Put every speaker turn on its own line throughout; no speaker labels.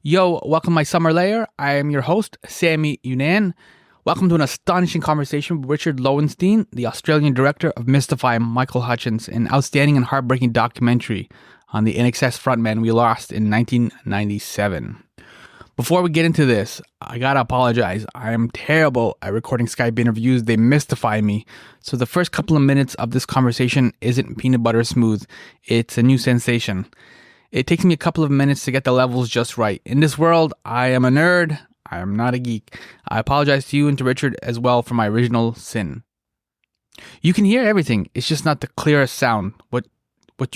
Yo, welcome to my Summer Lair. I am your host, Sammy Younan. Welcome to an astonishing conversation with Richard Lowenstein, the Australian director of Mystify, Michael Hutchence, an outstanding and heartbreaking documentary on the INXS frontman we lost in 1997. Before we get into this, I gotta apologize. I am terrible at recording Skype interviews. They mystify me. So the first couple of minutes of this conversation isn't peanut butter smooth. It's a new sensation. It takes me a couple of minutes to get the levels just right. In this world, I am a nerd. I am not a geek. I apologize to you and to Richard as well for my original sin. You can hear everything. It's just not the clearest sound, what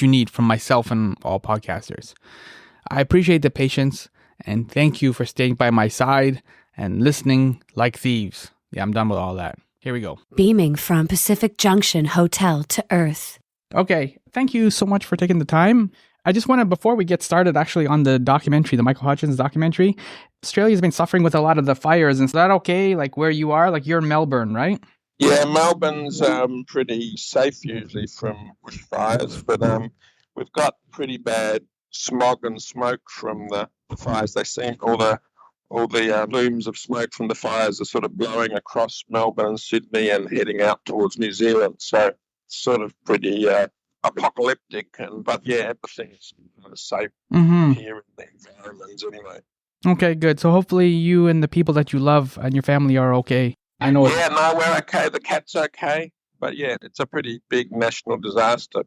you need from myself and all podcasters. I appreciate the patience and thank you for staying by my side and listening like thieves. Yeah, I'm done with all that. Here we go.
Beaming from Pacific Junction Hotel to Earth.
Okay, thank you so much for taking the time. I just wanted, before we get started actually on the documentary, the Michael Hutchence documentary, Australia's been suffering with a lot of the fires. And is that okay? Like where you are? Like you're in Melbourne, right?
Yeah, Melbourne's pretty safe usually from bushfires, but we've got pretty bad smog and smoke from the fires. They seem all the plumes of smoke from the fires are sort of blowing across Melbourne and Sydney and heading out towards New Zealand. So it's sort of pretty apocalyptic, but yeah, everything's safe here in the environment anyway.
Okay, good. So hopefully you and the people that you love and your family are okay. I know.
Yeah, no, we're okay. The cat's okay, but yeah, it's a pretty big national disaster.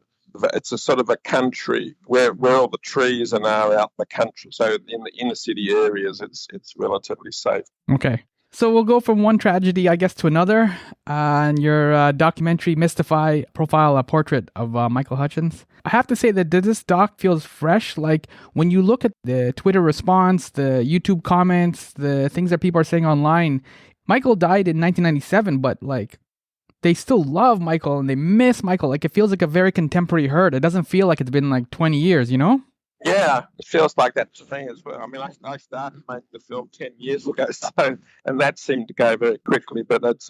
It's a sort of a country where all the trees are now out in the country. So in the inner city areas, it's relatively safe.
Okay. So we'll go from one tragedy, I guess, to another. And your documentary, Mystify, profile a portrait of Michael Hutchence. I have to say that this doc feels fresh. Like when you look at the Twitter response, the YouTube comments, the things that people are saying online, Michael died in 1997, but like they still love Michael and they miss Michael. Like it feels like a very contemporary hurt. It doesn't feel like it's been like 20 years, you know?
Yeah, it feels like that to me as well. I mean, I started making the film 10 years ago, and that seemed to go very quickly. But it's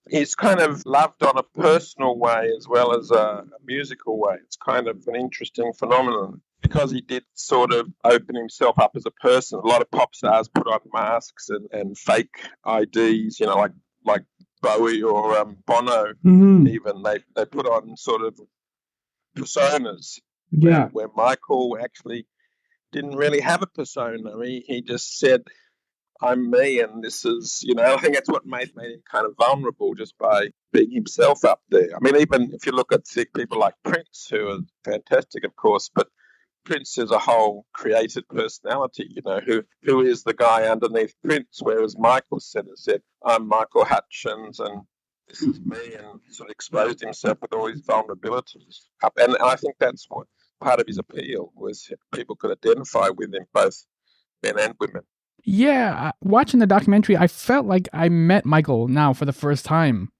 he's kind of loved on a personal way as well as a musical way. It's kind of an interesting phenomenon because he did sort of open himself up as a person. A lot of pop stars put on masks and fake IDs, you know, like Bowie or Bono. Even they put on sort of personas.
Yeah.
Where Michael actually didn't really have a persona. He just said, I'm me, and this is, you know, I think that's what made him kind of vulnerable just by being himself up there. I mean, even if you look at people like Prince, who are fantastic, of course, but Prince is a whole created personality, you know, who is the guy underneath Prince, whereas Michael said, I'm Michael Hutchence, and this is me, and sort of exposed himself with all his vulnerabilities. And I think that's what part of his appeal was, people could identify with him, both men and women.
Yeah, watching the documentary, I felt like I met Michael now for the first time.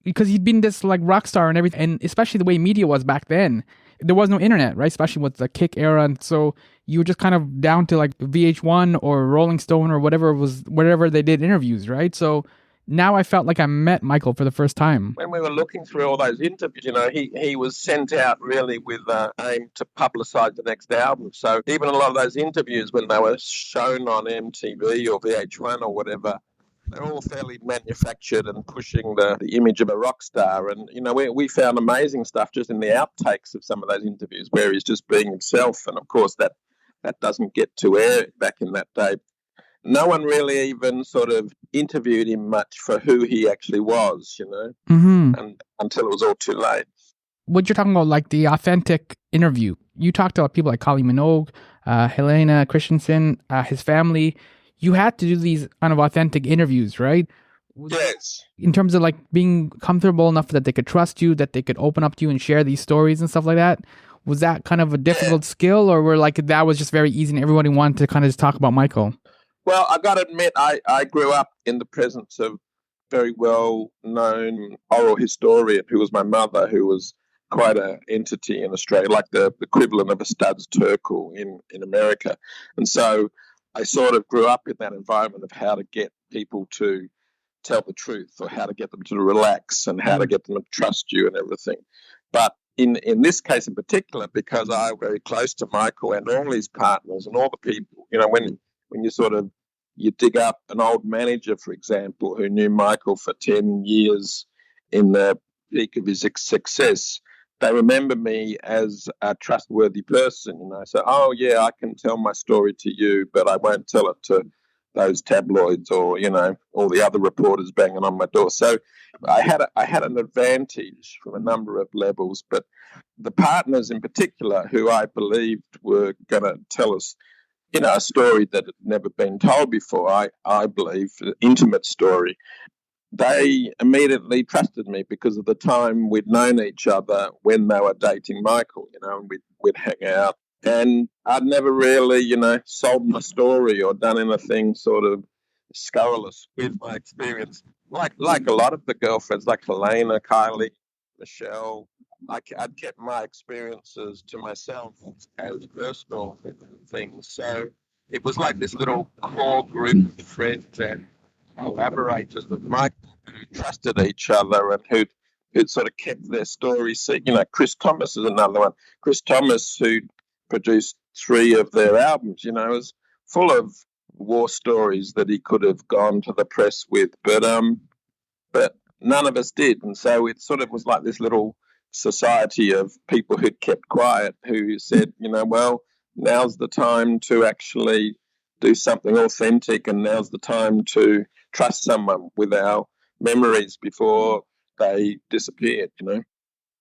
Because he'd been this like rock star and everything, and especially the way media was back then. There was no internet, right? Especially with the Kick era, and so you were just kind of down to like VH1 or Rolling Stone or whatever they did interviews, right? So now I felt like I met Michael for the first time.
When we were looking through all those interviews, you know, he was sent out really with aim to publicise the next album. So even a lot of those interviews, when they were shown on MTV or VH1 or whatever, they're all fairly manufactured and pushing the image of a rock star. And, you know, we found amazing stuff just in the outtakes of some of those interviews where he's just being himself. And, of course, that doesn't get to air back in that day. No one really even sort of interviewed him much for who he actually was, you know, and until it was all too late.
What you're talking about, like the authentic interview, you talked to people like Kylie Minogue, Helena Christensen, his family. You had to do these kind of authentic interviews, right?
Yes.
In terms of like being comfortable enough that they could trust you, that they could open up to you and share these stories and stuff like that. Was that kind of a difficult skill, or were like that was just very easy and everybody wanted to kind of just talk about Michael?
Well, I got to admit, I grew up in the presence of very well-known oral historian who was my mother, who was quite an entity in Australia, like the equivalent of a Studs Terkel in America. And so I sort of grew up in that environment of how to get people to tell the truth or how to get them to relax and how to get them to trust you and everything. But in this case in particular, because I'm very close to Michael and all his partners and all the people, when you sort of you dig up an old manager, for example, who knew Michael for 10 years in the peak of his success, they remember me as a trustworthy person. So, oh yeah, I can tell my story to you, but I won't tell it to those tabloids or all the other reporters banging on my door. So I had an advantage from a number of levels, but the partners in particular, who I believed were going to tell us, a story that had never been told before, I believe, an intimate story, they immediately trusted me because of the time we'd known each other when they were dating Michael, and we'd hang out. And I'd never really, sold my story or done anything sort of scurrilous with my experience. Like a lot of the girlfriends, like Helena, Kylie, Michelle, I'd kept my experiences to myself as personal things. So it was like this little core group of friends and collaborators with Mike who trusted each other and who'd sort of kept their stories. Chris Thomas is another one. Chris Thomas, who produced 3 of their albums, was full of war stories that he could have gone to the press with, but none of us did. And so it sort of was like this little society of people who'd kept quiet, who said, well, now's the time to actually do something authentic, and now's the time to trust someone with our memories before they disappeared.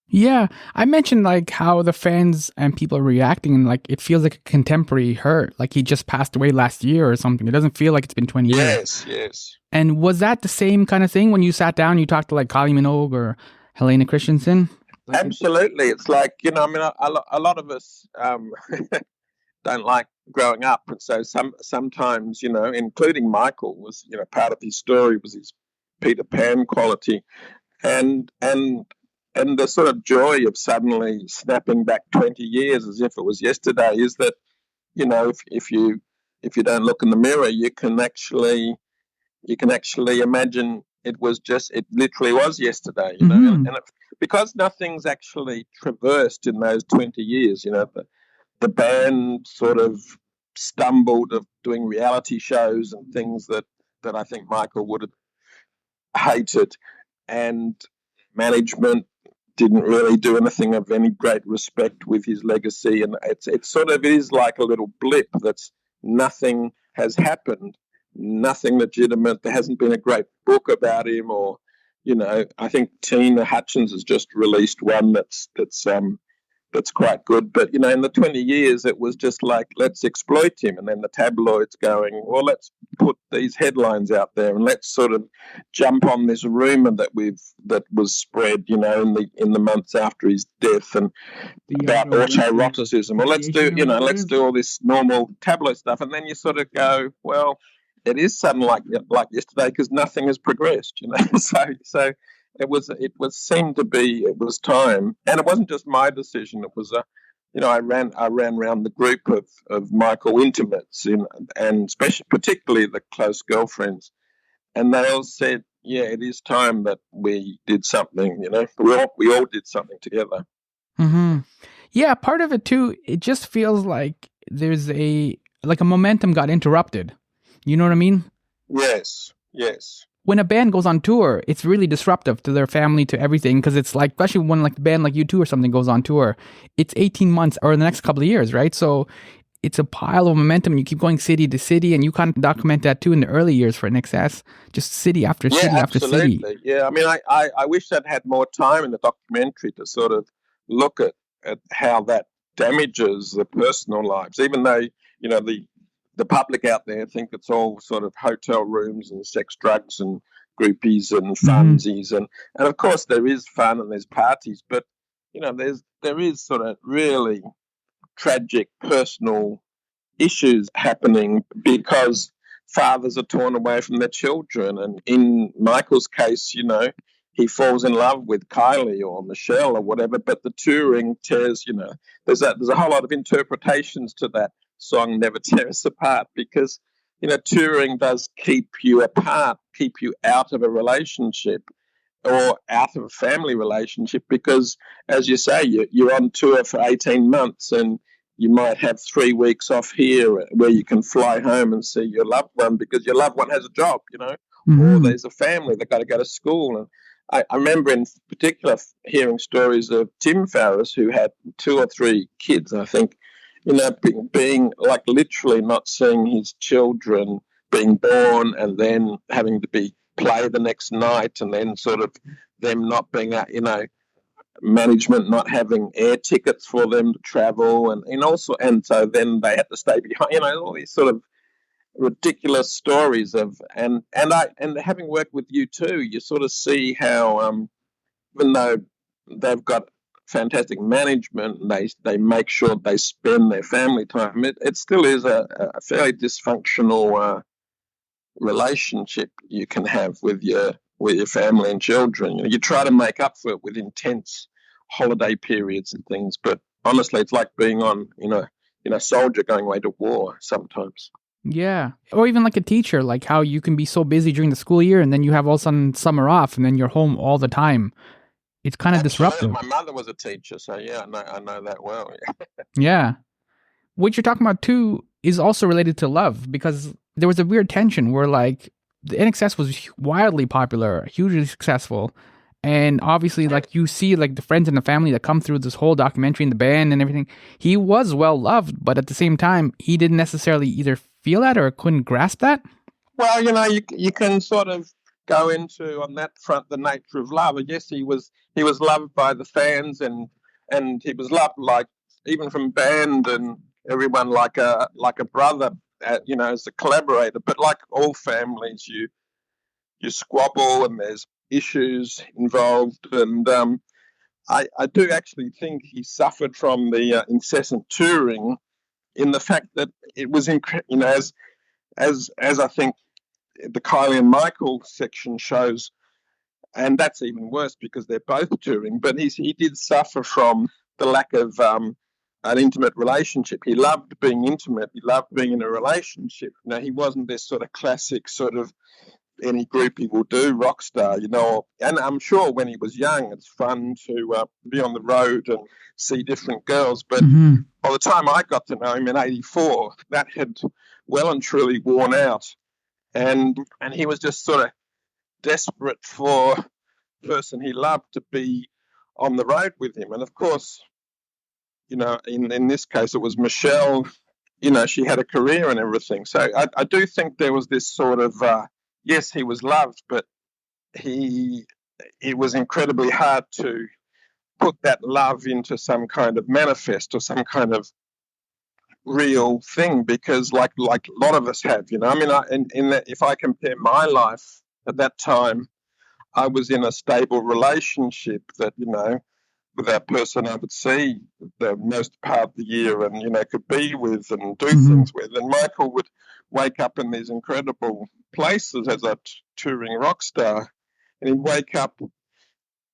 Yeah, I mentioned like how the fans and people are reacting, and like it feels like a contemporary hurt, like he just passed away last year or something. It doesn't feel like it's been 20 years.
Yes.
And was that the same kind of thing when you sat down and you talked to like Kylie Minogue or Helena Christensen?
Absolutely. It's like, a lot of us don't like growing up. And so sometimes, including Michael was, part of his story was his Peter Pan quality. And the sort of joy of suddenly snapping back 20 years as if it was yesterday is that, if you don't look in the mirror, you can actually imagine it literally was yesterday,
Mm-hmm.
and because nothing's actually traversed in those 20 years, the band sort of stumbled of doing reality shows and things that I think Michael would have hated, and management didn't really do anything of any great respect with his legacy, and it sort of is like a little blip that's nothing has happened, nothing legitimate. There hasn't been a great book about him, or I think Tina Hutchence has just released one that's quite good. But in the 20 years, it was just like, let's exploit him, and then the tabloids going, well, let's put these headlines out there, and let's sort of jump on this rumor that was spread, in the months after his death, and about autoeroticism. Well, let's do all this normal tabloid stuff, and then you sort of go, well, it is suddenly like yesterday because nothing has progressed, so. It was seemed to be it was time, and it wasn't just my decision. It was I ran around the group of Michael intimates, and particularly the close girlfriends, and they all said, yeah, it is time that we did something. We all did something together.
Mm-hmm. Yeah, part of it too. It just feels like there's a momentum got interrupted. You know what I mean?
Yes.
When a band goes on tour, it's really disruptive to their family, to everything, because it's like, especially when like a band like U2 or something goes on tour, it's 18 months or the next couple of years, right? So it's a pile of momentum. You keep going city to city, and you kind of document that too in the early years for INXS, just city after city after city.
Yeah, I mean, I wish I'd had more time in the documentary to sort of look at how that damages the personal lives, even though, the public out there think it's all sort of hotel rooms and sex, drugs and groupies and funsies. And of course there is fun and there's parties, but, there is sort of really tragic personal issues happening because fathers are torn away from their children. And in Michael's case, he falls in love with Kylie or Michelle or whatever, but the touring tears, there's a whole lot of interpretations to that song Never Tear Us Apart, because touring does keep you apart, keep you out of a relationship, or out of a family relationship, because, as you say, you're on tour for 18 months and you might have 3 weeks off here where you can fly home and see your loved one because your loved one has a job, or
Mm-hmm.
there's a family that got to go to school. And I remember in particular hearing stories of Tim Farriss, who had 2 or 3 kids, I think, being like literally not seeing his children being born and then having to be play the next night, and then sort of them not being management not having air tickets for them to travel, and also, and so then they had to stay behind, all these sort of ridiculous stories of, and having worked with you too, you sort of see how even though they've got fantastic management and they make sure they spend their family time, it still is a fairly dysfunctional relationship you can have with your family and children. You try to make up for it with intense holiday periods and things, but honestly, it's like being on a soldier going away to war sometimes.
Yeah. Or even like a teacher, like how you can be so busy during the school year and then you have all of a sudden summer off and then you're home all the time. It's kind of
Absolutely.
disruptive.
My mother was a teacher, so yeah, I know that well. Yeah.
Yeah. What you're talking about too is also related to love because there was a weird tension where like the INXS was wildly popular, hugely successful. And obviously, like you see, like the friends and the family that come through this whole documentary and the band and everything, he was well loved, but at the same time, he didn't necessarily either feel that or couldn't grasp that.
Well, you can sort of go into on that front the nature of love. I guess he was loved by the fans, and he was loved like even from band and everyone like a brother, as a collaborator. But like all families, you squabble and there's issues involved, and I do actually think he suffered from the incessant touring, in the fact that it was as I think the Kylie and Michael section shows, and that's even worse because they're both touring. But he did suffer from the lack of an intimate relationship. He loved being intimate. He loved being in a relationship. He wasn't this sort of classic sort of any groupie will do rock star. And I'm sure when he was young, it's fun to be on the road and see different girls. But by the time I got to know him in '84, that had well and truly worn out. And he was just sort of desperate for the person he loved to be on the road with him. And of course, in this case, it was Michelle. She had a career and everything. So I do think there was this sort of yes, he was loved, but it was incredibly hard to put that love into some kind of manifest or some kind of real thing, because like a lot of us have, I mean, if I compare my life at that time, I was in a stable relationship that, with that person I would see the most part of the year and, could be with and do things with. And Michael would wake up in these incredible places as a touring rock star, and he'd wake up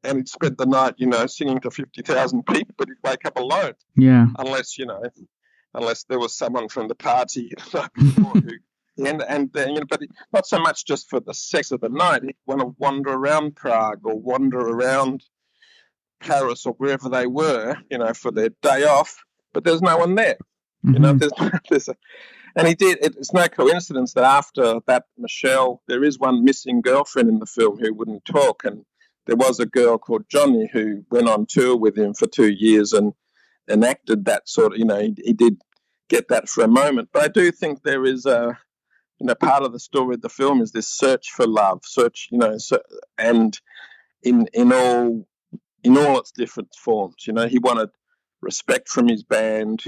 and he'd spend the night, singing to 50,000 people, but he'd wake up alone.
Yeah.
Unless there was someone from the party before but not so much just for the sex of the night. He'd want to wander around Prague or wander around Paris or wherever they were, for their day off, but there's no one there. And he did. It's no coincidence that after that, Michelle, there is one missing girlfriend in the film who wouldn't talk, and there was a girl called Johnny who went on tour with him for 2 years and enacted that sort of, he did get that for a moment. But I do think there is part of the story of the film is this search for love, and in all its different forms. He wanted respect from his band,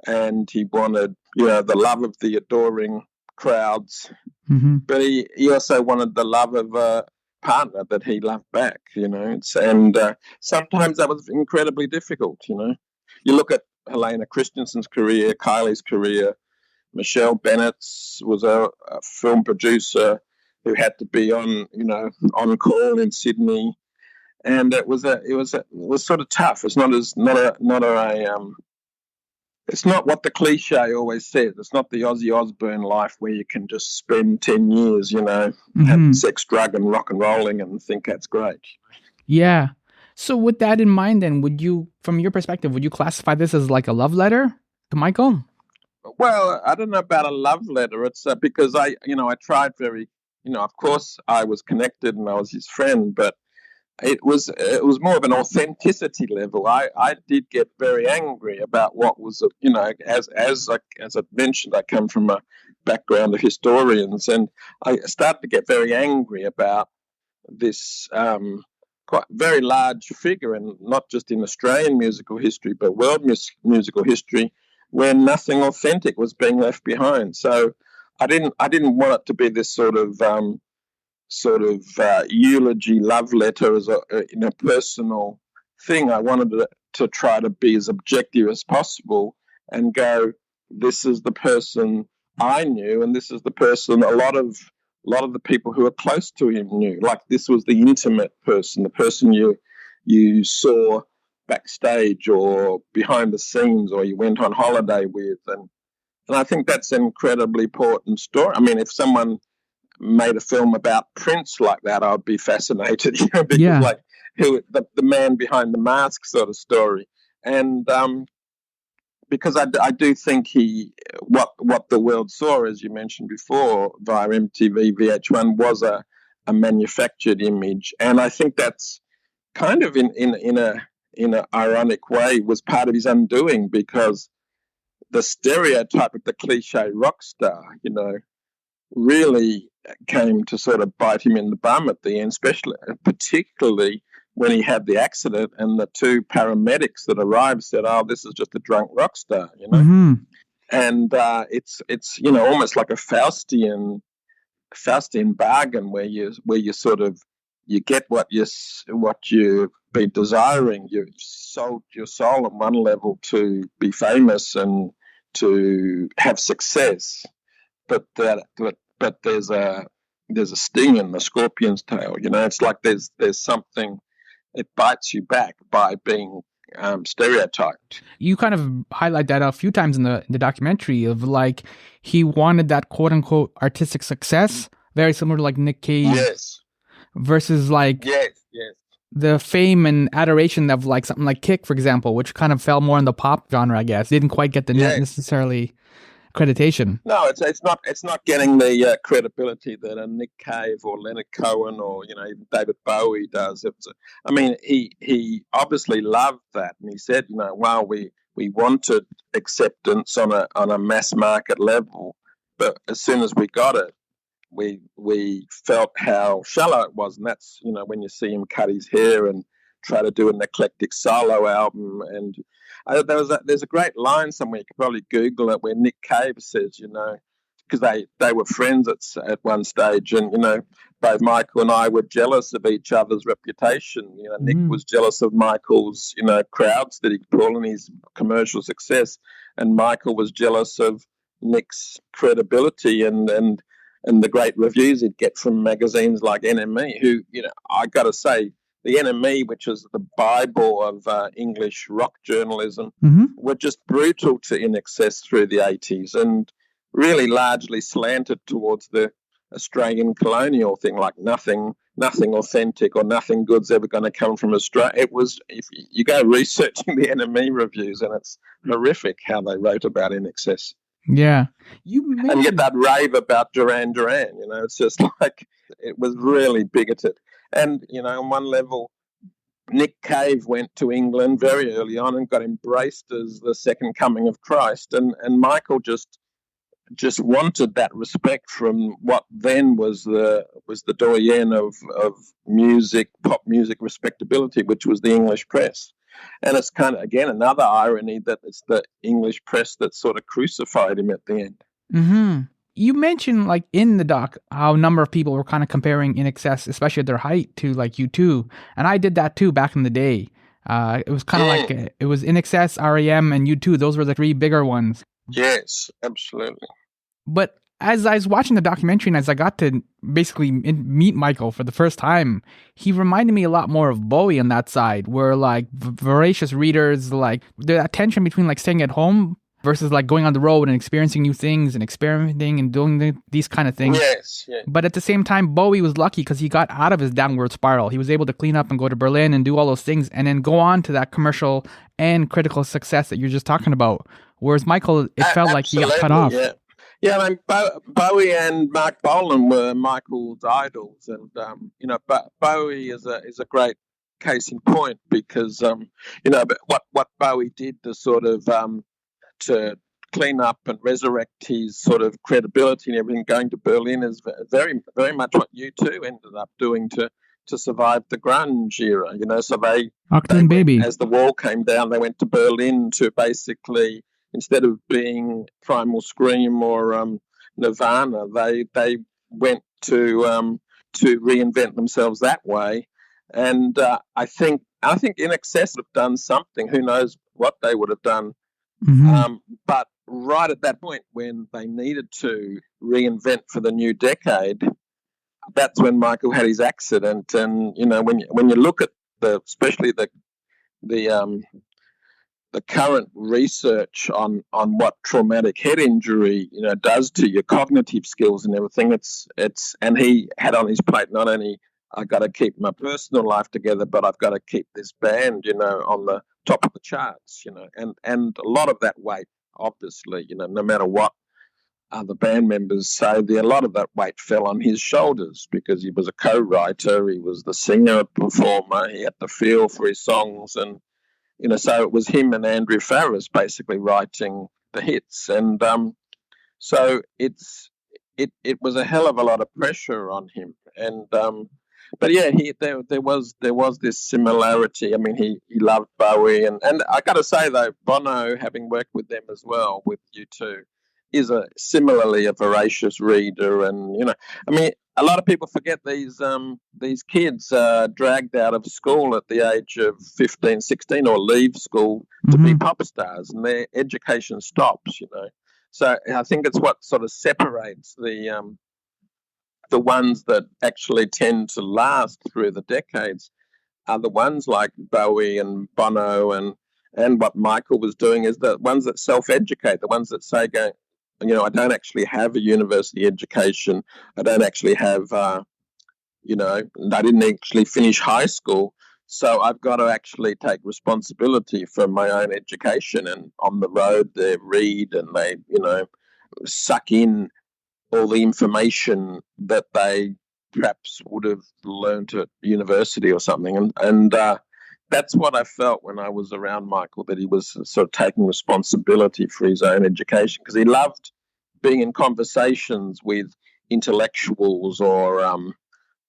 and he wanted, the love of the adoring crowds, but he also wanted the love of a partner that he loved back, and sometimes that was incredibly difficult. You look at Helena Christensen's career, Kylie's career. Michelle Bennett was a film producer who had to be on call in Sydney, and it was sort of tough. It's not a it's not what the cliche always says. It's not the Ozzy Osbourne life where you can just spend 10 years, having sex, drug, and rock and rolling and think that's great.
Yeah. So with that in mind, then, from your perspective, would you classify this as like a love letter to Michael?
Well, I don't know about a love letter. It's because I tried of course I was connected and I was his friend, but it was more of an authenticity level. I did get very angry about what was, as I mentioned, I come from a background of historians, and I started to get very angry about this quite very large figure, and not just in Australian musical history, but world musical history, where nothing authentic was being left behind. So I didn't want it to be this sort of eulogy, love letter as a personal thing. I wanted to try to be as objective as possible and go, this is the person I knew, and this is the person a lot of the people who are close to him knew. Like, this was the intimate person, the person you saw backstage or behind the scenes, or you went on holiday with, and I think that's an incredibly important story. I mean, if someone made a film about Prince like that, I'd be fascinated, because like the man behind the mask sort of story. And because I do think what the world saw, as you mentioned before, via MTV, VH1, was a manufactured image, and I think that's kind of in a ironic way was part of his undoing, because the stereotype of the cliche rock star, really came to sort of bite him in the bum at the end, particularly when he had the accident and the two paramedics that arrived said, "Oh, this is just a drunk rock star,"
Mm-hmm.
And it's almost like a Faustian bargain where you sort of you get what you've been desiring. You've sold your soul on one level to be famous and to have success, but there's a sting in the scorpion's tail. It's like there's something. It bites you back by being stereotyped.
You kind of highlight that a few times in the documentary of like he wanted that quote unquote artistic success, very similar to like Nick Cave.
Yes.
Versus like the fame and adoration of like something like Kick, for example, which kind of fell more in the pop genre, I guess. Didn't quite get the necessarily accreditation.
No, it's not getting the credibility that a Nick Cave or Leonard Cohen or even David Bowie does. I mean, he obviously loved that, and he said, while we wanted acceptance on a mass market level, but as soon as we got it, we felt how shallow it was, and that's when you see him cut his hair and try to do an eclectic solo album. And there's a great line somewhere, you could probably Google it, where Nick Cave says, because they were friends at one stage, and both Michael and I were jealous of each other's reputation. Nick was jealous of Michael's crowds that he'd pull and his commercial success, and Michael was jealous of Nick's credibility and the great reviews he'd get from magazines like NME, who I got to say, the NME, which is the Bible of English rock journalism, were just brutal to INXS through the 80s, and really largely slanted towards the Australian colonial thing, like nothing authentic or nothing good's ever going to come from Australia. It was, if you go researching the NME reviews, and it's horrific how they wrote about INXS.
Yeah.
And get that rave about Duran Duran, it's just like, it was really bigoted. And, on one level, Nick Cave went to England very early on and got embraced as the second coming of Christ. And Michael just wanted that respect from what then was the doyen of music, pop music respectability, which was the English press. And it's kind of, again, another irony that it's the English press that sort of crucified him at the end.
Mm-hmm. You mentioned, like, in the doc, how a number of people were kind of comparing INXS, especially at their height, to, like, U2. And I did that, too, back in the day. It was kind of like, it was INXS, REM, and U2. Those were the three bigger ones.
Yes, absolutely.
But as I was watching the documentary and as I got to basically meet Michael for the first time, he reminded me a lot more of Bowie on that side, where like voracious readers, like the tension between like staying at home versus like going on the road and experiencing new things and experimenting and doing these kind of things.
Yes, yeah.
But at the same time, Bowie was lucky because he got out of his downward spiral. He was able to clean up and go to Berlin and do all those things and then go on to that commercial and critical success that you're just talking about. Whereas Michael, it felt like he got cut off.
Yeah. Yeah, I mean, Bowie and Mark Bolan were Michael's idols, and Bowie is a great case in point because but what Bowie did to sort of to clean up and resurrect his sort of credibility and everything, going to Berlin is very very much what U2 ended up doing to survive the grunge era. So they
Baby.
as the wall came down, they went to Berlin to basically, instead of being Primal Scream or Nirvana, they went to reinvent themselves that way. And I think INXS would have done something. Who knows what they would have done?
Mm-hmm.
But right at that point, when they needed to reinvent for the new decade, that's when Michael had his accident. And when you look at especially the current research on what traumatic head injury does to your cognitive skills and everything, and he had on his plate not only I got to keep my personal life together, but I've got to keep this band on the top of the charts, and a lot of that weight, obviously, no matter what other band members say, a lot of that weight fell on his shoulders because he was a co-writer, he was the singer, performer, he had the feel for his songs, and so it was him and Andrew Farris basically writing the hits, and so it was a hell of a lot of pressure on him, and but yeah, there was this similarity. I mean, he loved Bowie, and I got to say though, Bono, having worked with them as well with U2, is similarly a voracious reader, and I mean, a lot of people forget these kids are dragged out of school at the age of 15, 16 or leave school to be pop stars, and their education stops, So I think it's what sort of separates the ones that actually tend to last through the decades are the ones like Bowie and Bono and what Michael was doing is the ones that self-educate, the ones that say, I don't actually have a university education. I don't actually have, I didn't actually finish high school. So I've got to actually take responsibility for my own education. And on the road, they read and they, suck in all the information that they perhaps would have learned at university or something. And that's what I felt when I was around Michael, that he was sort of taking responsibility for his own education, because he loved being in conversations with intellectuals or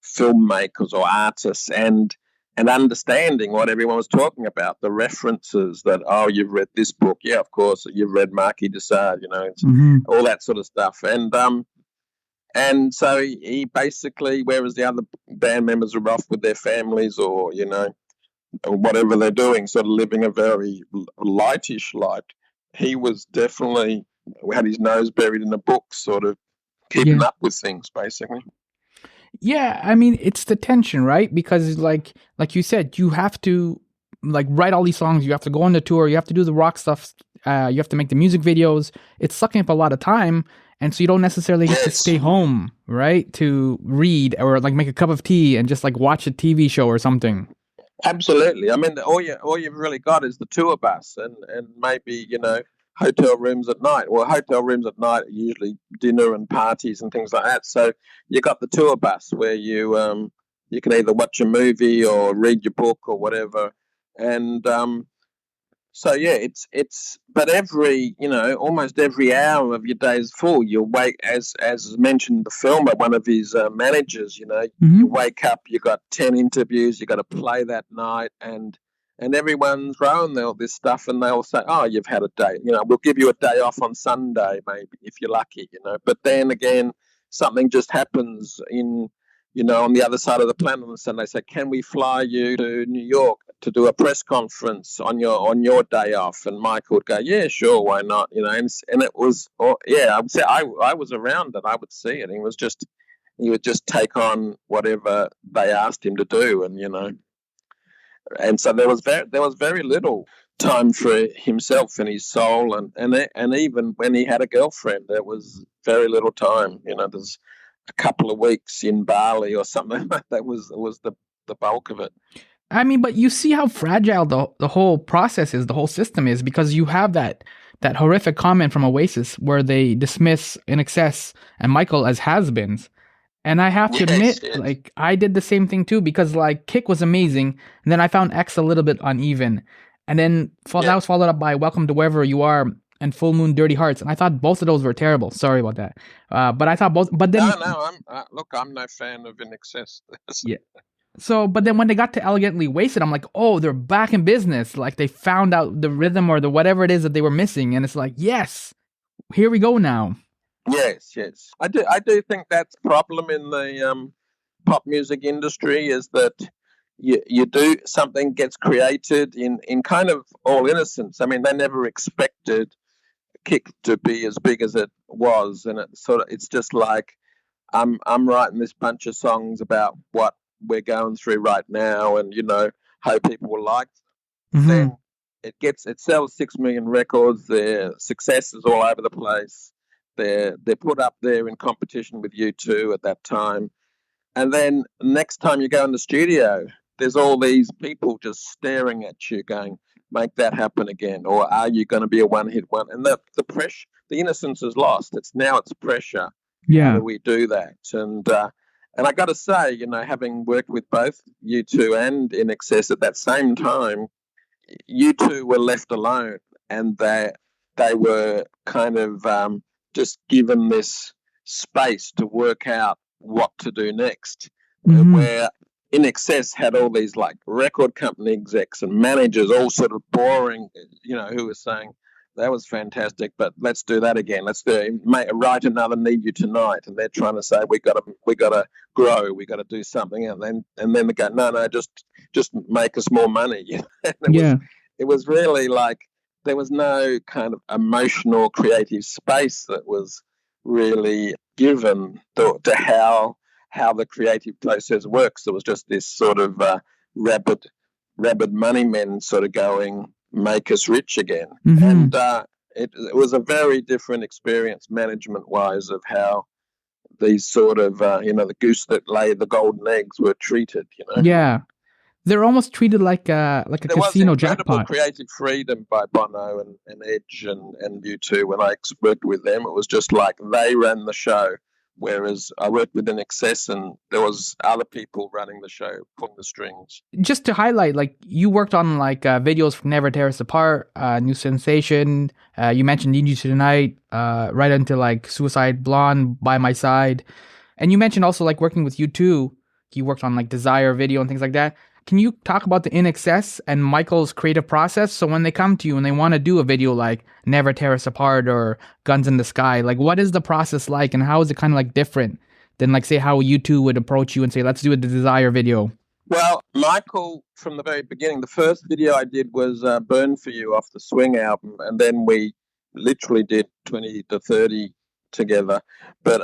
filmmakers or artists and understanding what everyone was talking about, the references that, you've read this book. Yeah, of course, you've read Marquis de Sade, all that sort of stuff. And so he basically, whereas the other band members were off with their families or, or whatever they're doing, sort of living a very lightish life, he was definitely had his nose buried in a book, sort of keeping up with things, basically.
Yeah, I mean, it's the tension, right? Because like you said, you have to write all these songs, you have to go on the tour, you have to do the rock stuff, you have to make the music videos. It's sucking up a lot of time, and so you don't necessarily get to stay home, right, to read or make a cup of tea and just watch a TV show or something.
Absolutely. I mean, all you've really got is the tour bus and maybe, hotel rooms at night. Well, hotel rooms at night are usually dinner and parties and things like that. So you got the tour bus where you can either watch a movie or read your book or whatever. And so yeah, but every almost every hour of your day is full. You wake, as mentioned, the filmer, one of his managers. You wake up, you got 10 interviews, you got to play that night, and everyone's throwing all this stuff, and they'll say, you've had a day. We'll give you a day off on Sunday, maybe if you're lucky. But then again, something just happens on the other side of the planet, and they say, can we fly you to New York to do a press conference on your day off? And Michael would go, yeah, sure, why not? And it was, I would say I was around it. I would see it. He would just take on whatever they asked him to do, and so there was very little time for himself and his soul, and even when he had a girlfriend, there was very little time. There's a couple of weeks in Bali or something like that was the bulk of it.
I mean, but you see how fragile the whole process is, the whole system is, because you have that horrific comment from Oasis where they dismiss INXS and Michael as has-beens. And I have to admit, like, I did the same thing too, because like Kick was amazing, and then I found X a little bit uneven. And then that was followed up by Welcome to Wherever You Are and Full Moon Dirty Hearts. And I thought both of those were terrible. Sorry about that. But I thought both, but then...
No, I'm no fan of INXS.
Yeah. So, but then when they got to Elegantly Wasted, I'm like, oh, they're back in business. Like they found out the rhythm or the whatever it is that they were missing. And it's like, yes, here we go now.
Yes. I do think that's the problem in the pop music industry, is that you do something gets created in kind of all innocence. I mean, they never expected Kick to be as big as it was, and it's just like I'm writing this bunch of songs about what we're going through right now, and hope people will like them. Then it sells 6 million records. Their success is all over the place. They're put up there in competition with U2 at that time, and then next time you go in the studio, there's all these people just staring at you, going, "Make that happen again," or "Are you going to be a one-hit one?" And the pressure, the innocence is lost. It's pressure.
Yeah.
How do we do that? And I got to say, having worked with both U2 and INXS at that same time, U2 were left alone, and they were kind of just given this space to work out what to do next. Where INXS had all these like record company execs and managers, all sort of boring, who were saying, "That was fantastic, but let's do that again. Let's write another Need You Tonight." And they're trying to say, we got to grow, we got to do something, and then they go, no, just make us more money. It was really like there was no kind of emotional, creative space that was really given to how the creative process works. There was just this sort of rabid money men sort of going, "Make us rich again." And it was a very different experience management-wise of how these sort of, the goose that laid the golden eggs were treated,
Yeah. They're almost treated like a casino jackpot.
There was incredible creative freedom by Bono and Edge and U2 when I worked with them. It was just like they ran the show. Whereas I worked with INXS and there was other people running the show, pulling the strings.
Just to highlight, like you worked on like videos for Never Tear Us Apart, New Sensation. You mentioned Need You Tonight, right into like Suicide Blonde, By My Side. And you mentioned also like working with U2. You worked on like Desire video and things like that. Can you talk about the INXS and Michael's creative process? So when they come to you and they want to do a video like Never Tear Us Apart or Guns in the Sky, like what is the process like, and how is it kind of like different than like say how U2 would approach you and say, let's do a Desire video?
Well, Michael, from the very beginning, the first video I did was Burn For You off the Swing album, and then we literally did 20 to 30 together. But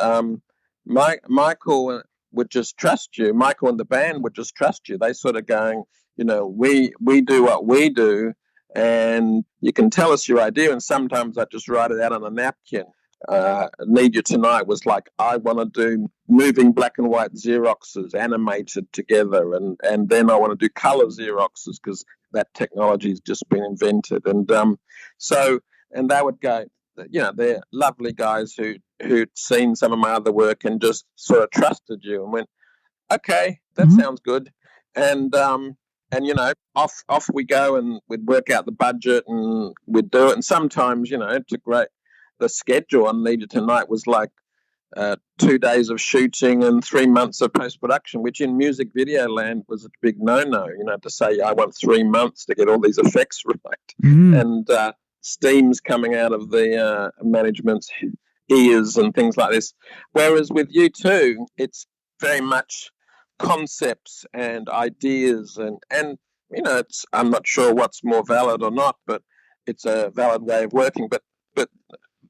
Michael would just trust you. Michael and the band would just trust you. They sort of going, we do what we do, and you can tell us your idea. And sometimes I just write it out on a napkin. Need You Tonight was like, I want to do moving black and white Xeroxes animated together, and then I want to do color Xeroxes because that technology has just been invented. And and they would go, they're lovely guys who'd seen some of my other work and just sort of trusted you and went, okay, that sounds good. And off we go, and we'd work out the budget and we'd do it. And sometimes, it's a great, the schedule on Need You Tonight was like 2 days of shooting and 3 months of post-production, which in music video land was a big no-no, to say I want 3 months to get all these effects right. And steam's coming out of the management's ears and things like this. Whereas with U2, it's very much concepts and ideas and I'm not sure what's more valid or not, but it's a valid way of working. But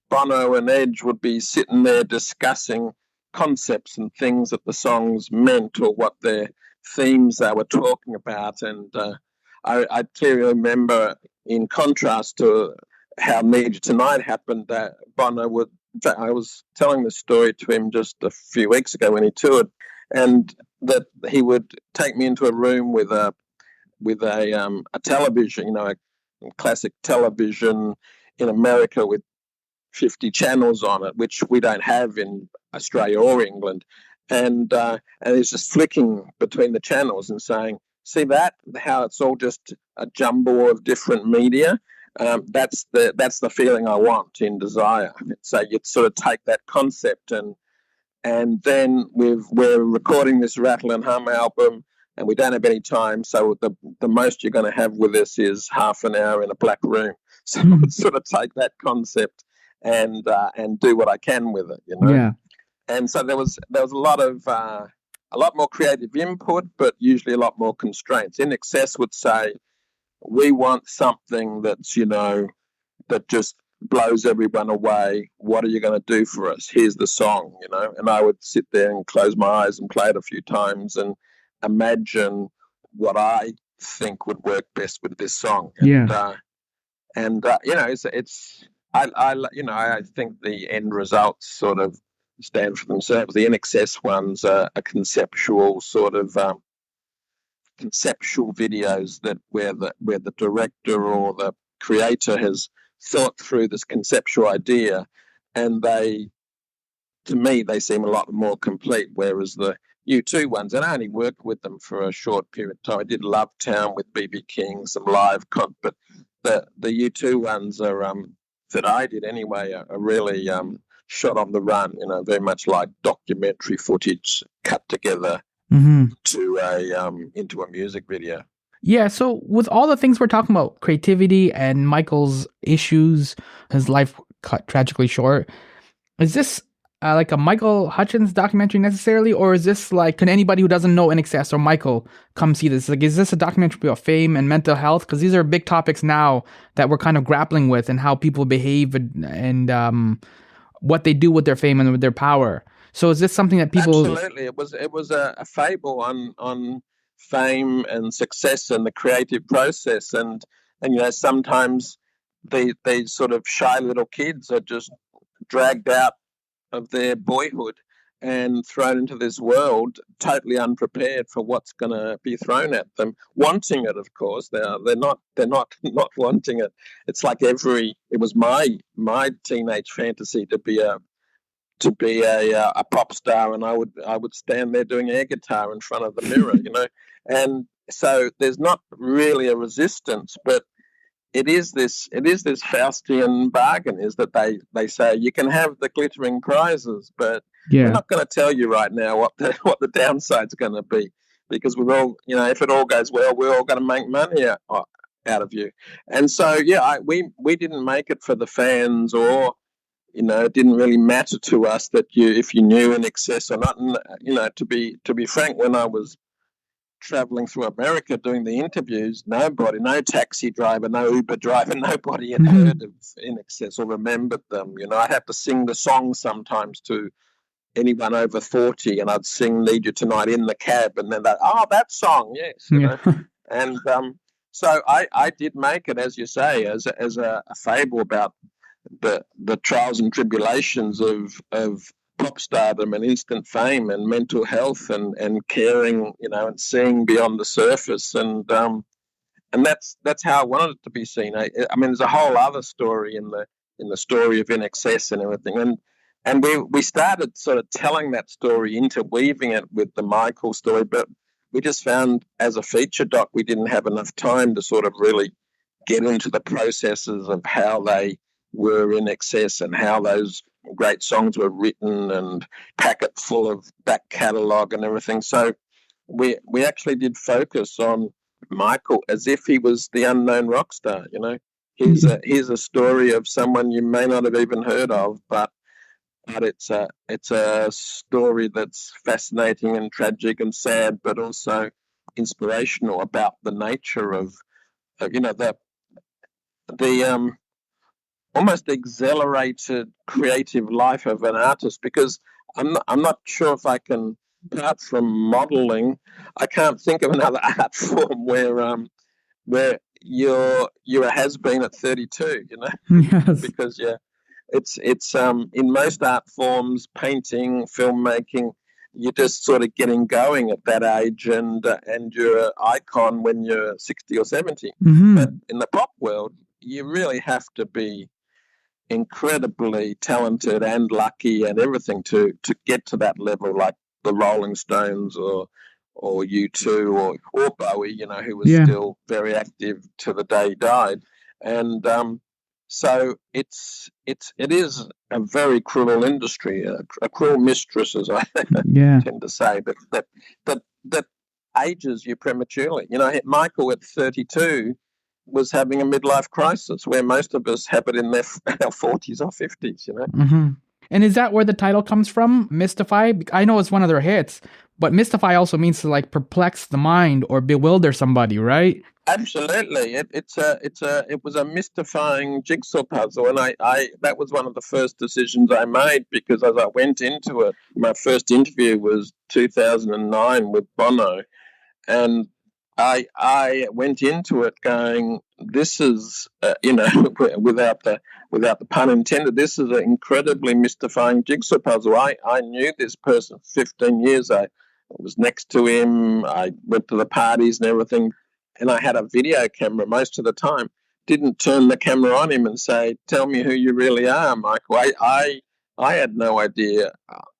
Bono and Edge would be sitting there discussing concepts and things that the songs meant or what their themes they were talking about. And I clearly remember, in contrast to how Need You Tonight happened, that Bono would. I was telling the story to him just a few weeks ago when he toured, and that he would take me into a room with a television, a classic television in America with 50 channels on it, which we don't have in Australia or England. And he's just flicking between the channels and saying, see that, how it's all just a jumble of different media. That's the feeling I want in Desire. So you sort of take that concept and then we're recording this Rattle and Hum album, and we don't have any time, so the most you're going to have with us is half an hour in a black room. So sort of take that concept and do what I can with it,
Yeah.
And so there was a lot more creative input, but usually a lot more constraints. INXS would say, we want something that's, that just blows everyone away. What are you going to do for us? Here's the song, And I would sit there and close my eyes and play it a few times and imagine what I think would work best with this song.
Yeah.
I think the end results sort of stand for themselves. The INXS ones are a conceptual sort of conceptual videos where the director or the creator has thought through this conceptual idea, and to me they seem a lot more complete. Whereas the U2 ones, and I only worked with them for a short period of time. I did Love Town with BB King, some live but the U2 ones are that I did anyway are really shot on the run, very much like documentary footage cut together to into a music video.
Yeah, so with all the things we're talking about, creativity and Michael's issues, his life cut tragically short, is this like a Michael Hutchence documentary necessarily, or is this like, can anybody who doesn't know INXS or Michael come see this? Like, is this a documentary about fame and mental health? Because these are big topics now that we're kind of grappling with, and how people behave and what they do with their fame and with their power. So is this something that people...
Absolutely. It was a fable on fame and success and the creative process, and sometimes these sort of shy little kids are just dragged out of their boyhood and thrown into this world totally unprepared for what's going to be thrown at them, wanting it. Of course, they're not wanting it. It's like it was my teenage fantasy to be a pop star, and I would stand there doing air guitar in front of the mirror, and so there's not really a resistance, but it is this Faustian bargain, is that they say you can have the glittering prizes, but we're not going to tell you right now what the downside's going to be, because we're all, if it all goes well, we're all going to make money out of you. And so we didn't make it for the fans, or it didn't really matter to us that if you knew INXS or not. And, to be frank, when I was traveling through America doing the interviews, no taxi driver, no Uber driver, nobody had heard of INXS or remembered them. I'd have to sing the song sometimes to anyone over 40, and I'd sing Need You Tonight in the cab, and then that song, yes. And so I did make it, as you say, as a fable about the trials and tribulations of pop stardom and instant fame and mental health and caring, and seeing beyond the surface, and that's how I wanted it to be seen. I mean, there's a whole other story in the story of INXS and everything, and we started sort of telling that story, interweaving it with the Michael story, but we just found as a feature doc we didn't have enough time to sort of really get into the processes of how they were INXS and how those great songs were written, and packet full of back catalogue and everything. So we actually did focus on Michael as if he was the unknown rock star. Here's a story of someone you may not have even heard of, but it's a story that's fascinating and tragic and sad, but also inspirational about the nature of the almost exhilarated creative life of an artist. Because I'm not sure if I can, apart from modelling, I can't think of another art form where where you're a has-been at 32,
Yes.
because it's in most art forms, painting, filmmaking, you're just sort of getting going at that age, and you're an icon when you're 60 or 70. But in the pop world, you really have to be incredibly talented and lucky and everything to get to that level, like the Rolling Stones or U2 or Bowie, who was still very active to the day he died. And so it is a very cruel industry, a cruel mistress, as I tend to say, that ages you prematurely. Michael at 32 was having a midlife crisis, where most of us have it in our 40s or 50s.
And is that where the title comes from, Mystify? I know it's one of their hits, but Mystify also means to like perplex the mind or bewilder somebody, right?
Absolutely. It was a mystifying jigsaw puzzle, and I that was one of the first decisions I made, because as I went into it, my first interview was 2009 with Bono, and I went into it going, this is without the pun intended, this is an incredibly mystifying jigsaw puzzle. I knew this person for 15 years. I was next to him. I went to the parties and everything, and I had a video camera most of the time. Didn't turn the camera on him and say, "Tell me who you really are, Michael." I had no idea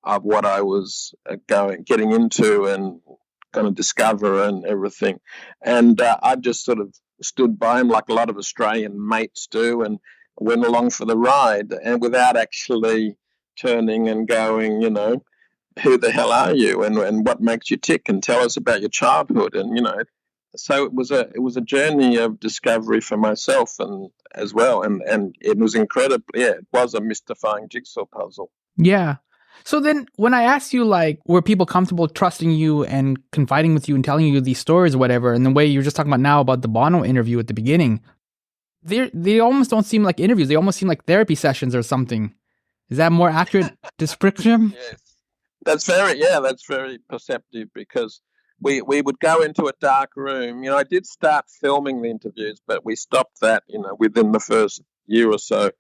of what I was getting into and going to discover and everything. And I just sort of stood by him like a lot of Australian mates do, and went along for the ride, and without actually turning and going, who the hell are you, and what makes you tick, and tell us about your childhood, and so it was a journey of discovery for myself and as well, and it was incredible. It was a mystifying jigsaw puzzle.
Yeah. So then when I asked you, like, were people comfortable trusting you and confiding with you and telling you these stories or whatever, and the way you're just talking about now about the Bono interview at the beginning, they almost don't seem like interviews. They almost seem like therapy sessions or something. Is that a more accurate description?
Yes. That's very perceptive, because we would go into a dark room. I did start filming the interviews, but we stopped that, within the first year or so.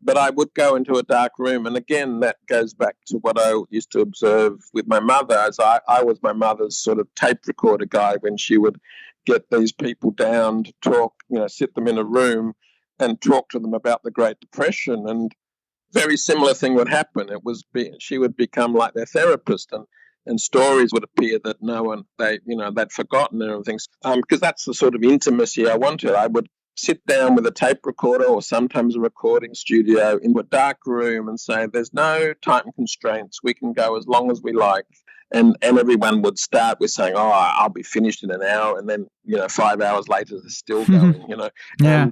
But I would go into a dark room, and again, that goes back to what I used to observe with my mother, as I was my mother's sort of tape recorder guy when she would get these people down to talk, sit them in a room and talk to them about the Great Depression, and very similar thing would happen. She would become like their therapist, and stories would appear that they'd forgotten and everything, because that's the sort of intimacy I wanted. I would sit down with a tape recorder or sometimes a recording studio in a dark room and say, there's no time constraints. We can go as long as we like. And everyone would start with saying, oh, I'll be finished in an hour. And then, 5 hours later, they're still going,
Yeah.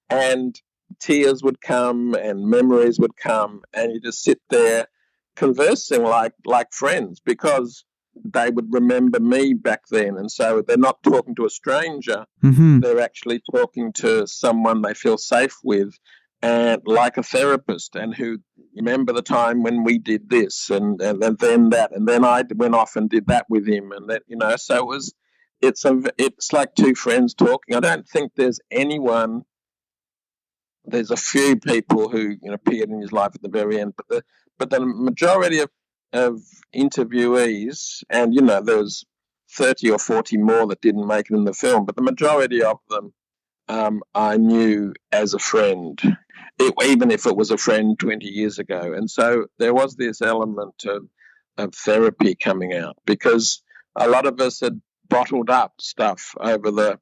And tears would come and memories would come, and you just sit there conversing like friends, because they would remember me back then. And so they're not talking to a stranger. They're actually talking to someone they feel safe with, and like a therapist, and who remember the time when we did this and then that, and then I went off and did that with him, and that, so it's like two friends talking. I don't think there's a few people who appeared in his life at the very end, but the majority of interviewees, and there's 30 or 40 more that didn't make it in the film, but the majority of them I knew as a friend, even if it was a friend 20 years ago. And so there was this element of therapy coming out, because a lot of us had bottled up stuff over the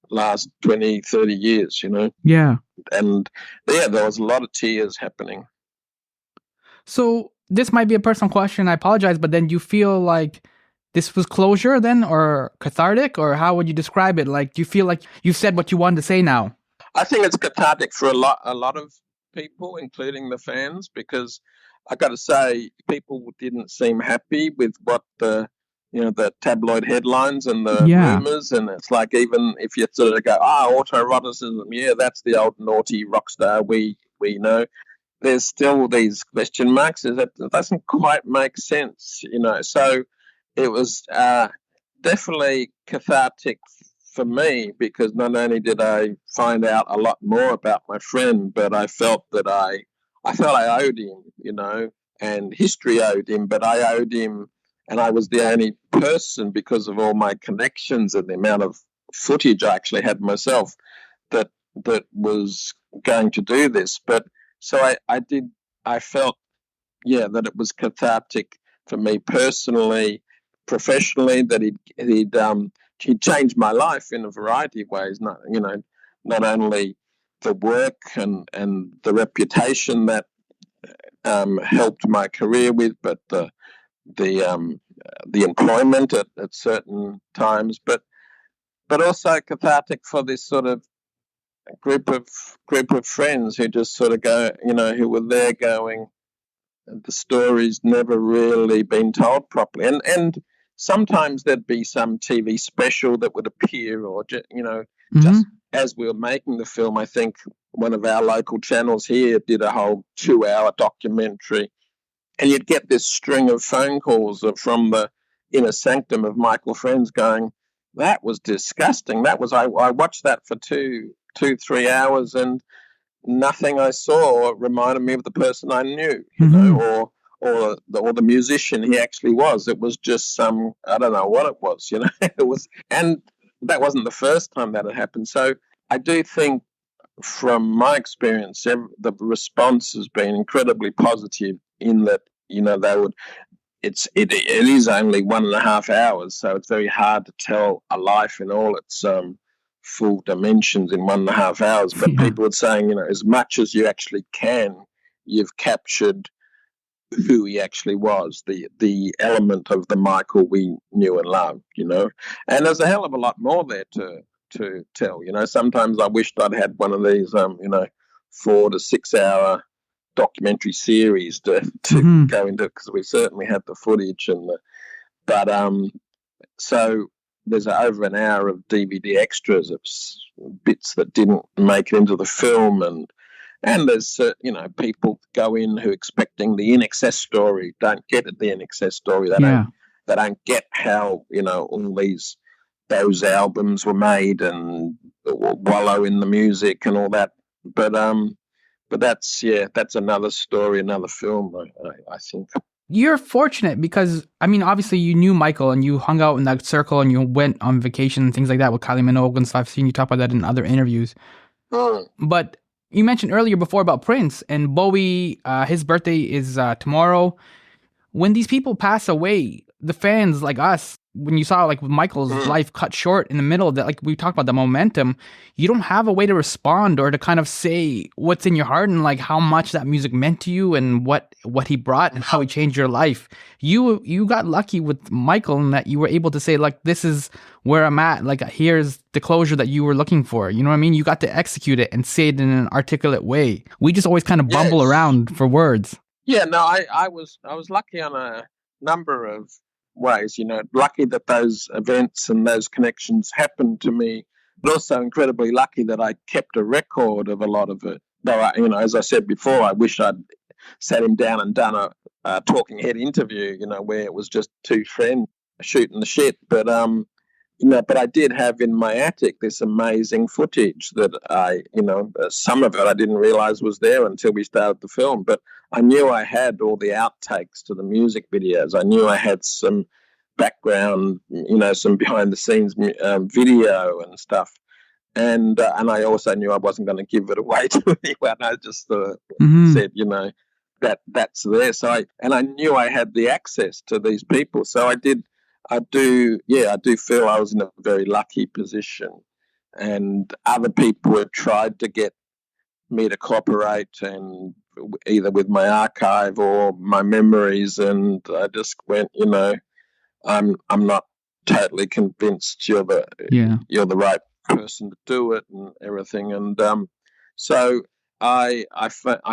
last 20, 30 years,
Yeah.
And there was a lot of tears happening.
So this might be a personal question. I apologize, but then do you feel like this was closure then, or cathartic, or how would you describe it? Like, do you feel like you've said what you wanted to say now?
I think it's cathartic for a lot of people, including the fans, because I got to say, people didn't seem happy with what the tabloid headlines and the rumors, and it's like, even if you sort of go, autoeroticism, that's the old naughty rock star we know. There's still these question marks. It doesn't quite make sense, So it was definitely cathartic for me, because not only did I find out a lot more about my friend, but I felt that I felt I owed him, and history owed him, but I owed him, and I was the only person, because of all my connections and the amount of footage I actually had myself, that was going to do this. But so I felt, that it was cathartic for me personally, professionally, that he'd changed my life in a variety of ways. Not only the work and the reputation that helped my career with, but the employment at certain times, but also cathartic for this sort of group of friends who just sort of go, who were there going, the story's never really been told properly. And sometimes there'd be some TV special that would appear, or, just as we were making the film, I think one of our local channels here did a whole 2-hour documentary. And you'd get this string of phone calls from the inner sanctum of Michael friends going, that was disgusting. I watched that for 3 hours, and nothing I saw reminded me of the person I knew, or the musician he actually was. It was just I don't know what it was, it was, and that wasn't the first time that had happened. So I do think, from my experience, the response has been incredibly positive, in that, they would, it is only 1.5 hours, so it's very hard to tell a life in all its full dimensions in 1.5 hours. But people were saying, as much as you actually can, you've captured who he actually was, the element of the Michael we knew and loved, And there's a hell of a lot more there to tell, Sometimes I wished I'd had one of these, 4 to 6 hour documentary series to go into, because we certainly had the footage but so there's over an hour of DVD extras of bits that didn't make it into the film, and there's people go in who expecting the INXS story, don't get it, the INXS story. They don't get how all those albums were made, and wallow in the music and all that. But that's another story, another film, I think.
You're fortunate because, obviously you knew Michael and you hung out in that circle and you went on vacation and things like that with Kylie Minogue and stuff. I've seen you talk about that in other interviews. But you mentioned earlier before about Prince and Bowie. His birthday is tomorrow. When these people pass away, the fans like us, when you saw like Michael's life cut short in the middle of that, like we talked about the momentum, you don't have a way to respond or to kind of say what's in your heart and like how much that music meant to you and what he brought and how he changed your life. You got lucky with Michael in that you were able to say, like, this is where I'm at. Like, here's the closure that you were looking for. You know what I mean? You got to execute it and say it in an articulate way. We just always kind of bumble around for words.
Yeah, no, I was lucky on a number of ways, lucky that those events and those connections happened to me, but also incredibly lucky that I kept a record of a lot of it. Though, as I said before, I wish I'd sat him down and done a talking head interview, where it was just two friends shooting the shit. But but I did have in my attic this amazing footage that some of it I didn't realize was there until we started the film. But I knew I had all the outtakes to the music videos. I knew I had some background, some behind the scenes video and stuff. And I also knew I wasn't going to give it away to anyone. I just said, that's there. So I knew I had the access to these people. So I do feel I was in a very lucky position. And other people have tried to get me to cooperate, and either with my archive or my memories, and I just went, I'm not totally convinced you're the right person to do it and everything. And so I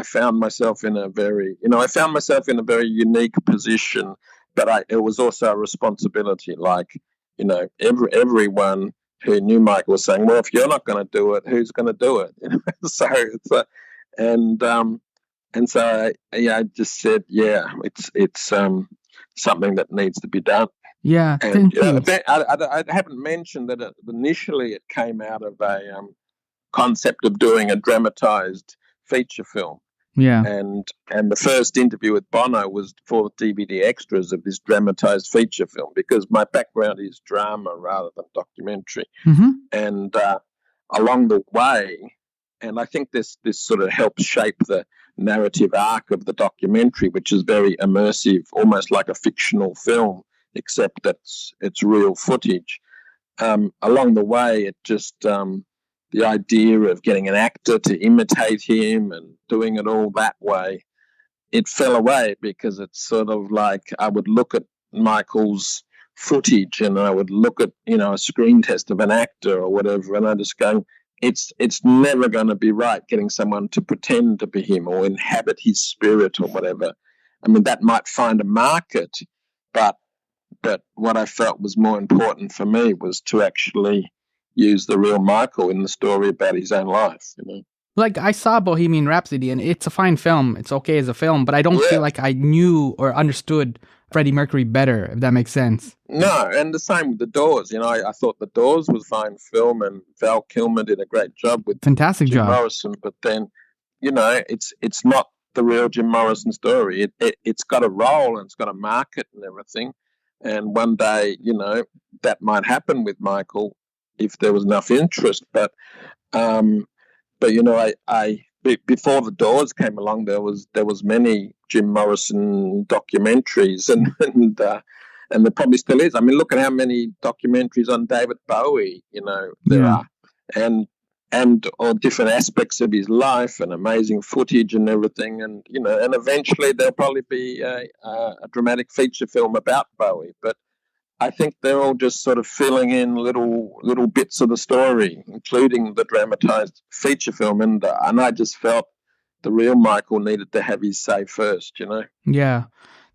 found myself in a very unique position, but it was also a responsibility. Like, everyone who knew Mike was saying, well, if you're not going to do it, who's going to do it? So it's and so I just said, it's something that needs to be done.
Yeah,
And
thank you.
I haven't mentioned that initially it came out of a concept of doing a dramatized feature film.
Yeah.
And the first interview with Bono was for DVD extras of this dramatized feature film, because my background is drama rather than documentary.
Mm-hmm.
And along the way, and I think this sort of helps shape the narrative arc of the documentary, which is very immersive, almost like a fictional film, except it's real footage. Along the way, it just the idea of getting an actor to imitate him and doing it all that way, it fell away, because it's sort of like I would look at Michael's footage and I would look at, a screen test of an actor or whatever, and I just go, it's never going to be right getting someone to pretend to be him or inhabit his spirit or whatever. I mean, that might find a market, but what I felt was more important for me was to actually use the real Michael in the story about his own life.
Like, I saw Bohemian Rhapsody, and it's a fine film. It's okay as a film, but I don't feel like I knew or understood Freddie Mercury better, if that makes sense.
No, and the same with The Doors. I thought The Doors was a fine film, and Val Kilmer did a great job with
Fantastic
Jim
job.
Morrison. But then, it's not the real Jim Morrison story. It's got a role and it's got a market and everything. And one day, that might happen with Michael if there was enough interest. But before The Doors came along, there was many Jim Morrison documentaries, and there probably still is. I mean, look at how many documentaries on David Bowie, there are, and all different aspects of his life and amazing footage and everything, and and eventually there'll probably be a dramatic feature film about Bowie, but I think they're all just sort of filling in little bits of the story, including the dramatized feature film, and I just felt the real Michael needed to have his say first,
Yeah.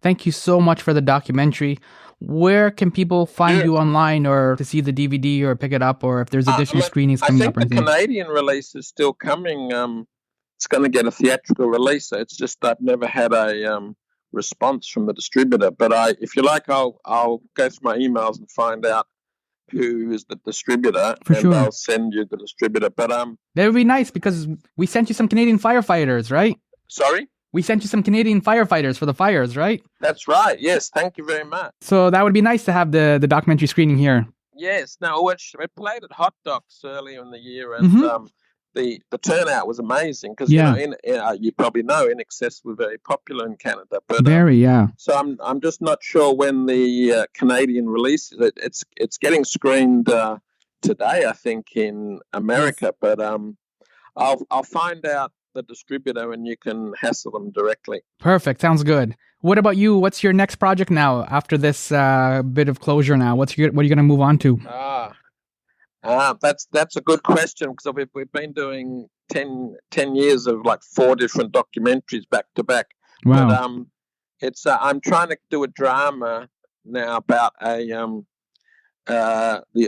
Thank you so much for the documentary. Where can people find you online, or to see the DVD or pick it up, or if there's additional screenings coming up?
I think the Canadian release is still coming. It's going to get a theatrical release. It's just I've never had a response from the distributor. But if you like, I'll go through my emails and find out who is the distributor, I'll send you the distributor. But
that would be nice, because we sent you some Canadian firefighters, right?
Sorry?
We sent you some Canadian firefighters for the fires, right?
That's right. Yes, thank you very much.
So that would be nice to have the documentary screening here.
Yes. No, we played at Hot Docs earlier in the year, and the turnout was amazing, because you probably know INXS were very popular in Canada. But, So I'm just not sure when the Canadian release is. It's getting screened today, I think, in America. But I'll find out the distributor, and you can hassle them directly.
Perfect. Sounds good. What about you? What's your next project now after this bit of closure now? What are you going to move on to?
That's a good question, because we've been doing 10 years of like 4 different documentaries back to back.
Wow.
But I'm trying to do a drama now about the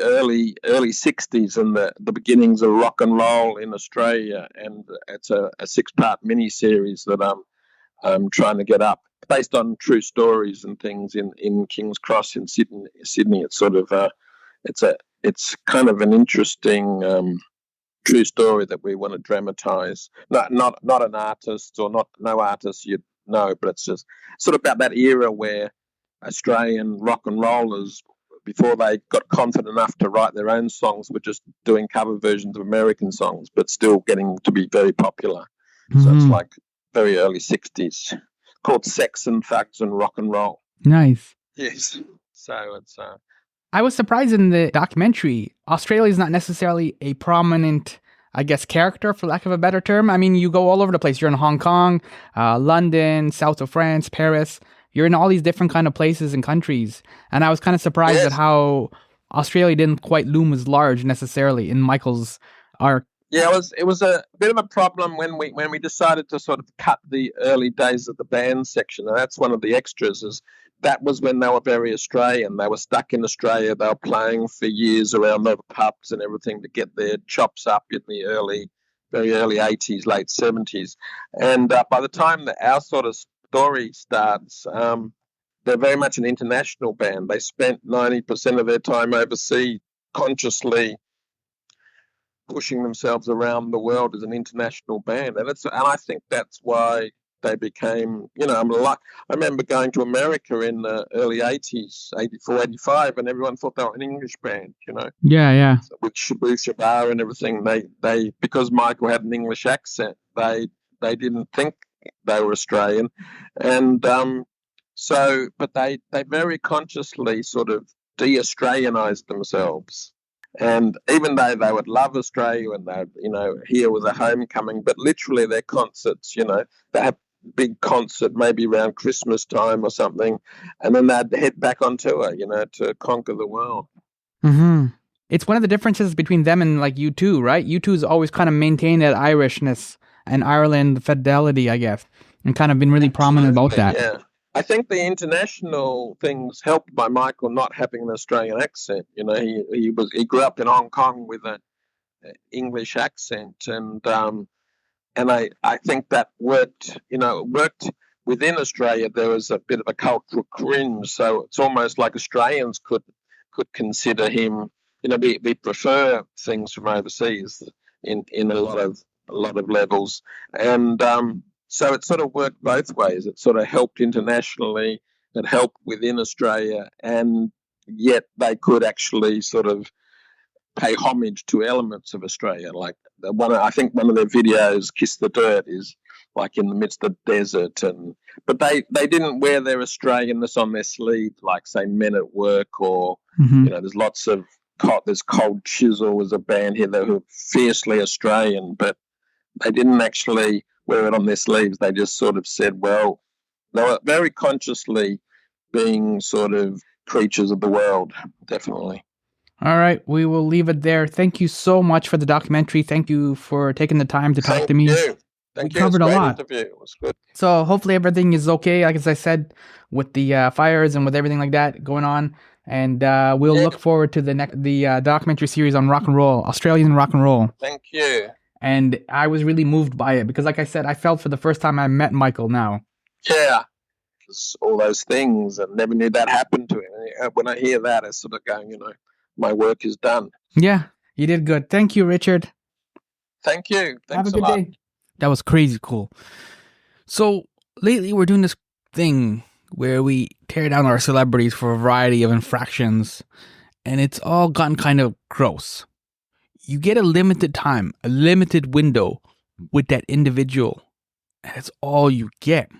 early 60s and the beginnings of rock and roll in Australia, and it's a 6-part mini-series that I'm trying to get up, based on true stories and things in King's Cross in Sydney. It's sort of it's kind of an interesting true story that we want to dramatize. Not an artist, or no artist you'd know, but it's just sort of about that era where Australian rock and rollers, before they got confident enough to write their own songs, were just doing cover versions of American songs, but still getting to be very popular. So it's like very early 60s, called Sex and Thugs and Rock and Roll.
Nice.
Yes. So it's...
I was surprised in the documentary, Australia is not necessarily a prominent, I guess, character, for lack of a better term. I mean, you go all over the place. You're in Hong Kong, London, south of France, Paris. You're in all these different kind of places and countries. And I was kind of surprised at how Australia didn't quite loom as large necessarily in Michael's arc.
Yeah, it was a bit of a problem when we decided to sort of cut the early days of the band section. And that's one of the extras, is that was when they were very Australian. They were stuck in Australia. They were playing for years around the pubs and everything to get their chops up in the very early 80s, late 70s. And by the time that our sort of story starts, they're very much an international band. They spent 90% of their time overseas, consciously pushing themselves around the world as an international band, and I think that's why they became, I remember going to America in the early 80s, 84, 85, and everyone thought they were an English band,
Yeah.
so with Shabu Shabar and everything. They because Michael had an English accent, they didn't think they were Australian, and but they very consciously sort of de-Australianized themselves. And even though they would love Australia and they, here was a homecoming, but literally their concerts, they have big concert maybe around Christmas time or something, and then they'd head back on tour, to conquer the world.
Mm-hmm. It's one of the differences between them and like U2, right? U2's always kind of maintained that Irishness and Ireland fidelity, I guess, and kind of been really prominent about that.
Yeah. I think the international things helped by Michael not having an Australian accent. He grew up in Hong Kong with an English accent, and I think that worked. Worked within Australia. There was a bit of a cultural cringe, so it's almost like Australians could consider him. We prefer things from overseas in a lot of levels, and so it sort of worked both ways. It sort of helped internationally, it helped within Australia, and yet they could actually sort of pay homage to elements of Australia. Like I think one of their videos, "Kiss the Dirt," is like in the midst of the desert, but they didn't wear their Australianness on their sleeve, like say Men at Work, or there's lots of there's Cold Chisel was a band here that were fiercely Australian, but they didn't actually wear it on their sleeves. They just sort of said, well, they were very consciously being sort of creatures of the world, definitely.
All right, we will leave it there. Thank you so much for the documentary. Thank you for taking the time to talk to me.
Thank
you.
You.
Covered a lot.
Interview. It was good.
So hopefully everything is okay, like as I said, with the fires and with everything like that going on. And we'll look forward to the documentary series on rock and roll, Australian rock and roll.
Thank you.
And I was really moved by it because, like I said, I felt for the first time I met Michael now.
Yeah. All those things, and never knew that happened to him. When I hear that, I sort of going, my work is done.
Yeah, you did good. Thank you, Richard.
Thank you. Thanks
Have a good
lot.
day. That was crazy cool. So lately we're doing this thing where we tear down our celebrities for a variety of infractions, and it's all gotten kind of gross. You get a limited time, a limited window with that individual, and that's all you get.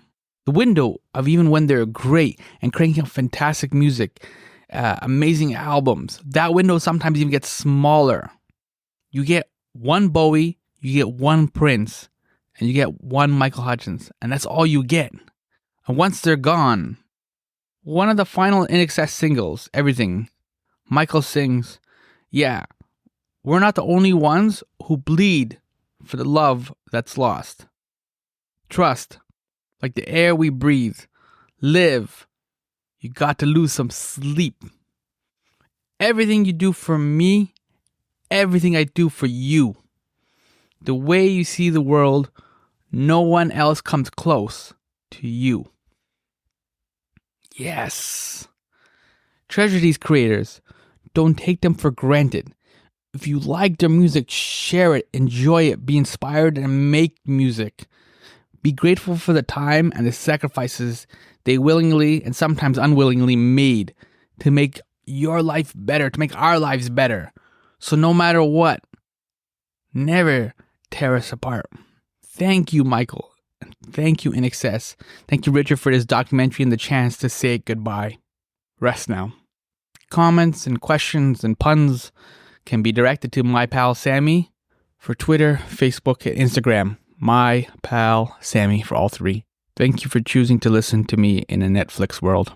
The window of even when they're great and cranking out fantastic music, amazing albums, that window sometimes even gets smaller. You get one Bowie, you get one Prince, and you get one Michael Hutchence, and that's all you get. And once they're gone, one of the final INXS singles, Everything, Michael sings, yeah, we're not the only ones who bleed for the love that's lost. Trust, like the air we breathe. Live, you got to lose some sleep. Everything you do for me, everything I do for you. The way you see the world, no one else comes close to you. Yes. Treasure these creators. Don't take them for granted. If you like their music, share it, enjoy it, be inspired, and make music. Be grateful for the time and the sacrifices they willingly and sometimes unwillingly made to make your life better, to make our lives better. So no matter what, never tear us apart. Thank you, Michael. And thank you, INXS. Thank you, Richard, for this documentary and the chance to say goodbye. Rest now. Comments and questions and puns can be directed to My Pal Sammy for Twitter, Facebook, and Instagram. My Pal Sammy for all three. Thank you for choosing to listen to me in a Netflix world.